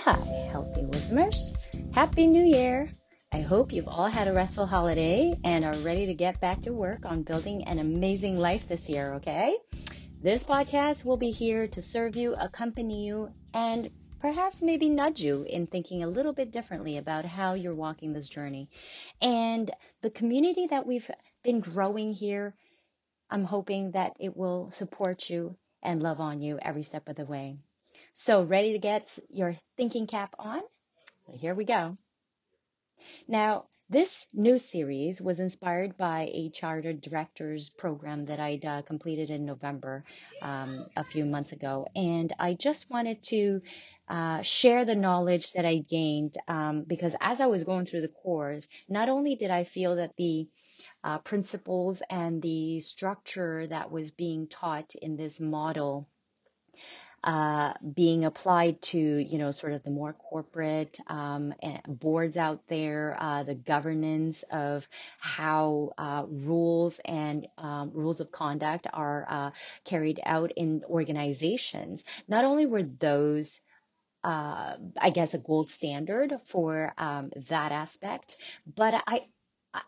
Hi, healthy listeners. Happy New Year. I hope you've all had a restful holiday and are ready to get back to work on building an amazing life this year, okay? This podcast will be here to serve you, accompany you, and perhaps maybe nudge you in thinking a little bit differently about how you're walking this journey. And the community that we've been growing here, I'm hoping that it will support you and love on you every step of the way. So, ready to get your thinking cap on? Here we go. Now, this new series was inspired by a chartered directors program that I'd completed in November a few months ago. And I just wanted to share the knowledge that I gained because as I was going through the course, not only did I feel that the principles and the structure that was being taught in this model being applied to, sort of the more corporate boards out there, the governance of how rules and rules of conduct are carried out in organizations. Not only were those I guess, a gold standard for that aspect. But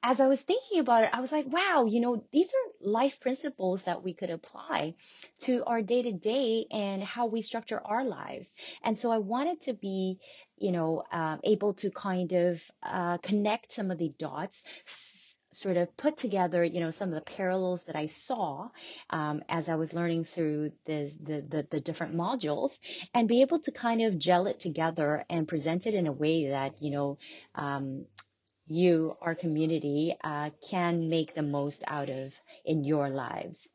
as I was thinking about it, I was like, wow, these are life principles that we could apply to our day to day and how we structure our lives. And so I wanted to be, able to kind of connect some of the dots, sort of put together, some of the parallels that I saw as I was learning through the different modules, and be able to kind of gel it together and present it in a way that, you, our community, can make the most out of in your lives.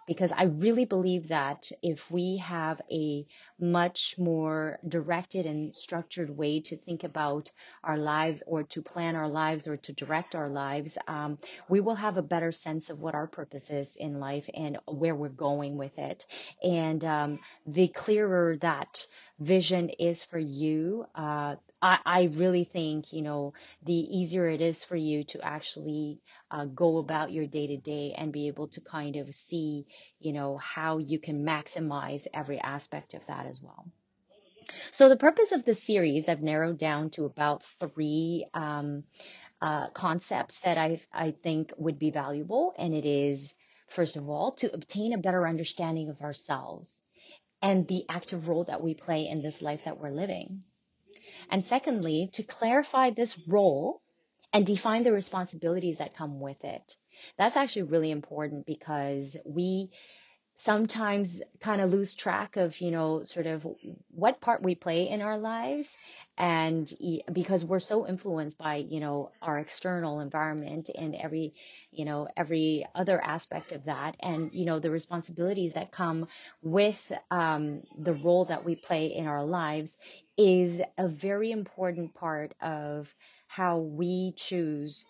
Because I really believe that if we have a much more directed and structured way to think about our lives or to plan our lives or to direct our lives, we will have a better sense of what our purpose is in life and where we're going with it. And the clearer that vision is for you, I really think, the easier it is for you to actually go about your day to day and be able to kind of see, how you can maximize every aspect of that as well. So the purpose of this series, I've narrowed down to about three concepts that I think would be valuable. And it is, first of all, to obtain a better understanding of ourselves and the active role that we play in this life that we're living. And secondly, to clarify this role and define the responsibilities that come with it. That's actually really important because we sometimes kind of lose track of, sort of what part we play in our lives. And because we're so influenced by, our external environment and every other aspect of that. And, the responsibilities that come with the role that we play in our lives is a very important part of how we choose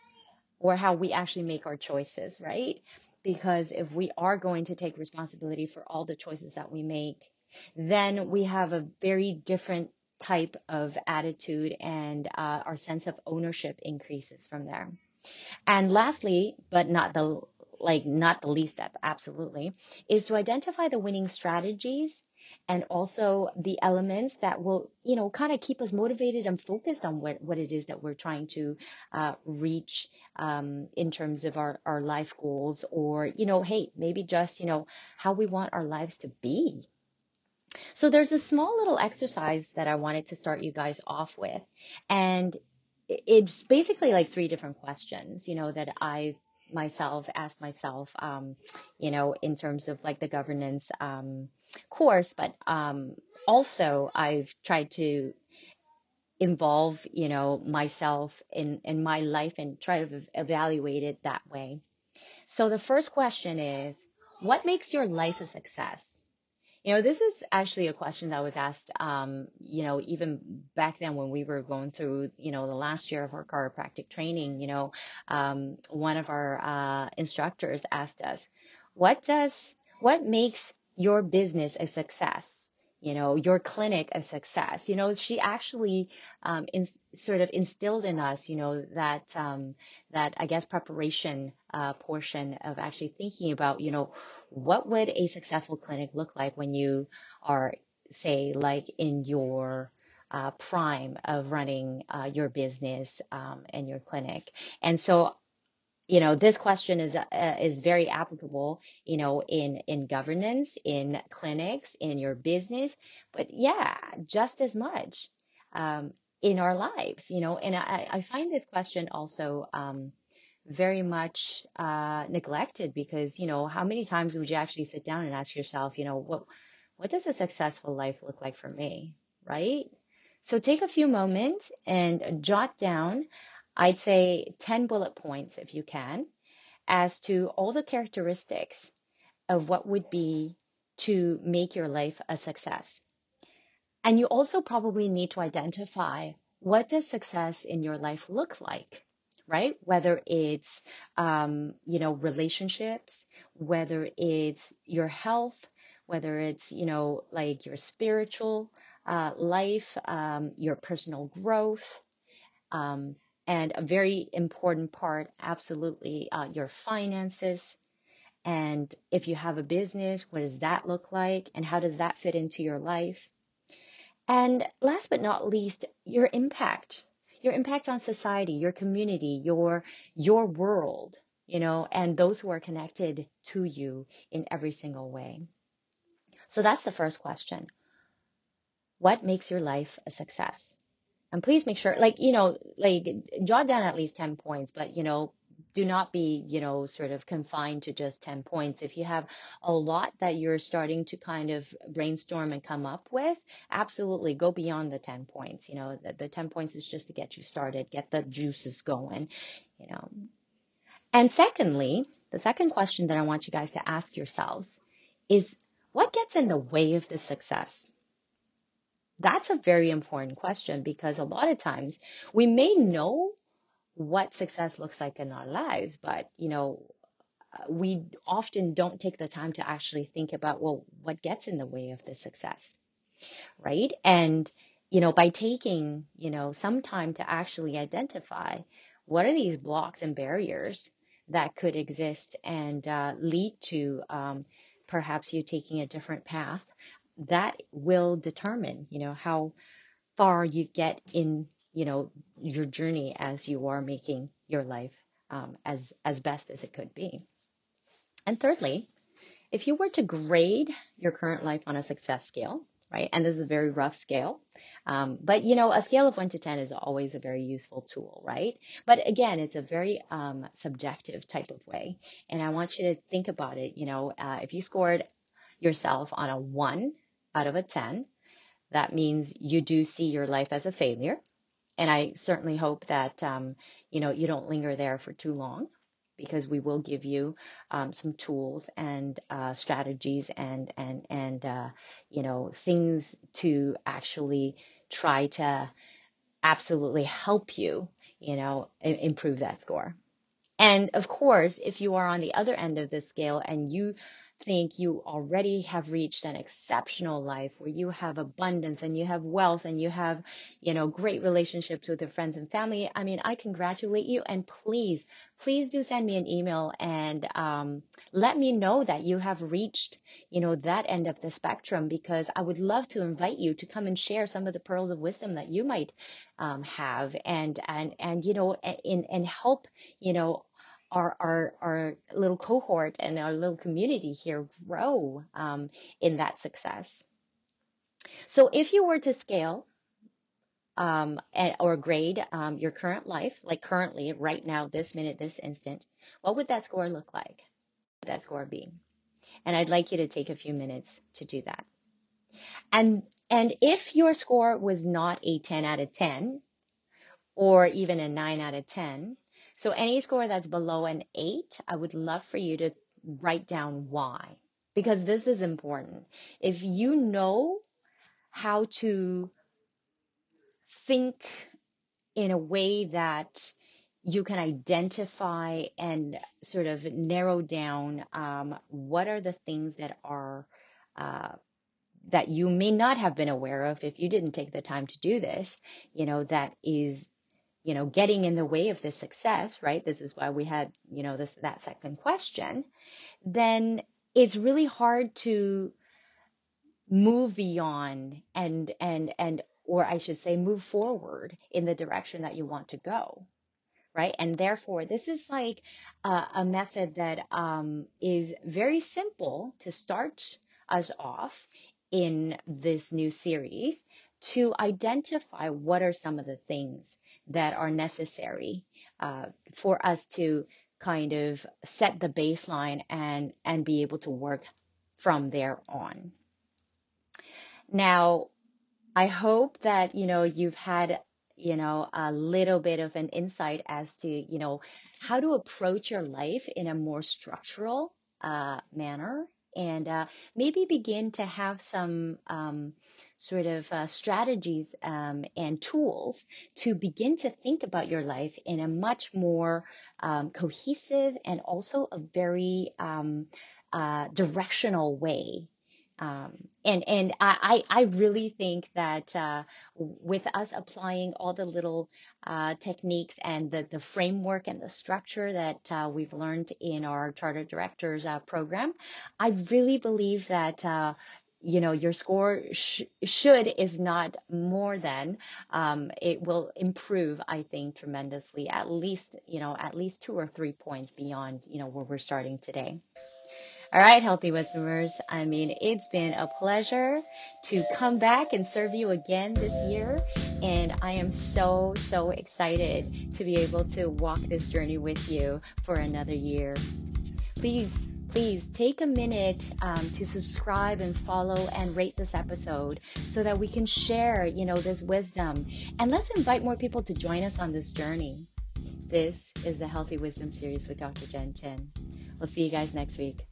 or how we actually make our choices, right? Because if we are going to take responsibility for all the choices that we make, then we have a very different type of attitude and our sense of ownership increases from there. And lastly, but not the least step, absolutely, is to identify the winning strategies and also the elements that will, kind of keep us motivated and focused on what it is that we're trying to reach in terms of our life goals or, hey, maybe just, how we want our lives to be. So there's a small little exercise that I wanted to start you guys off with. And it's basically like three different questions, that I myself asked myself, in terms of like the governance course, but also I've tried to involve, myself in my life and try to evaluate it that way. So the first question is, what makes your life a success? This is actually a question that was asked, even back then when we were going through, the last year of our chiropractic training, one of our instructors asked us, what makes your business a success? Your clinic a success? She actually sort of instilled in us, that I guess preparation portion of actually thinking about, what would a successful clinic look like when you are, say, like in your prime of running your business and your clinic. And so, this question is very applicable, in governance, in clinics, in your business, but yeah, just as much um, in our lives, and I find this question also very much neglected because, how many times would you actually sit down and ask yourself, what does a successful life look like for me, right? So take a few moments and jot down, I'd say 10 bullet points if you can, as to all the characteristics of what would be to make your life a success. And you also probably need to identify, what does success in your life look like, right? Whether it's, relationships, whether it's your health, whether it's, like your spiritual life, your personal growth, um, and a very important part, absolutely, your finances. And if you have a business, what does that look like? And how does that fit into your life? And last but not least, your impact on society, your community, your world, and those who are connected to you in every single way. So that's the first question. What makes your life a success? And please make sure, like jot down at least 10 points, but, do not be, sort of confined to just 10 points. If you have a lot that you're starting to kind of brainstorm and come up with, absolutely go beyond the 10 points. The 10 points is just to get you started, get the juices going, you know. And secondly, the second question that I want you guys to ask yourselves is, what gets in the way of this success? That's a very important question, because a lot of times we may know what success looks like in our lives, but we often don't take the time to actually think about, well, what gets in the way of the success, right? And by taking some time to actually identify, what are these blocks and barriers that could exist and lead to perhaps you taking a different path, that will determine how far you get in your journey as you are making your life as best as it could be. And thirdly, if you were to grade your current life on a success scale, right, and this is a very rough scale, but a scale of 1 to 10 is always a very useful tool, right? But again, it's a very subjective type of way, and I want you to think about it. If you scored yourself on a 1 out of a 10, that means you do see your life as a failure. And I certainly hope that you don't linger there for too long, because we will give you some tools and strategies and things to actually try to absolutely help you improve that score. And of course, if you are on the other end of the scale and you think you already have reached an exceptional life where you have abundance and you have wealth and you have, great relationships with your friends and family, I mean, I congratulate you. And please, please do send me an email and let me know that you have reached, that end of the spectrum, because I would love to invite you to come and share some of the pearls of wisdom that you might have and help, our little cohort and our little community here grow in that success. So if you were to scale or grade your current life, like currently, right now, this minute, this instant, what would that score look like? What would that score be? And I'd like you to take a few minutes to do that. And if your score was not a 10 out of 10 or even a 9 out of 10, so any score that's below an 8, I would love for you to write down why, because this is important. If you know how to think in a way that you can identify and sort of narrow down what are the things that are that you may not have been aware of if you didn't take the time to do this, that is getting in the way of this success, right? This is why we had, that second question. Then it's really hard to move beyond and or I should say, move forward in the direction that you want to go, right? And therefore, this is like a method that is very simple to start us off in this new series to identify what are some of the things that are necessary for us to kind of set the baseline and be able to work from there on. Now, I hope that, you've had, a little bit of an insight as to, how to approach your life in a more structural manner, and maybe begin to have some sort of strategies and tools to begin to think about your life in a much more cohesive and also a very directional way. And I really think that with us applying all the little techniques and the framework and the structure that we've learned in our Charter Directors program, I really believe that your score should, if not more than, it will improve, I think, tremendously, at least 2 or 3 points beyond, where we're starting today. All right, Healthy Wisdomers. I mean, it's been a pleasure to come back and serve you again this year. And I am so, so excited to be able to walk this journey with you for another year. Please take a minute to subscribe and follow and rate this episode so that we can share, this wisdom. And let's invite more people to join us on this journey. This is the Healthy Wisdom series with Dr. Jen Chen. We'll see you guys next week.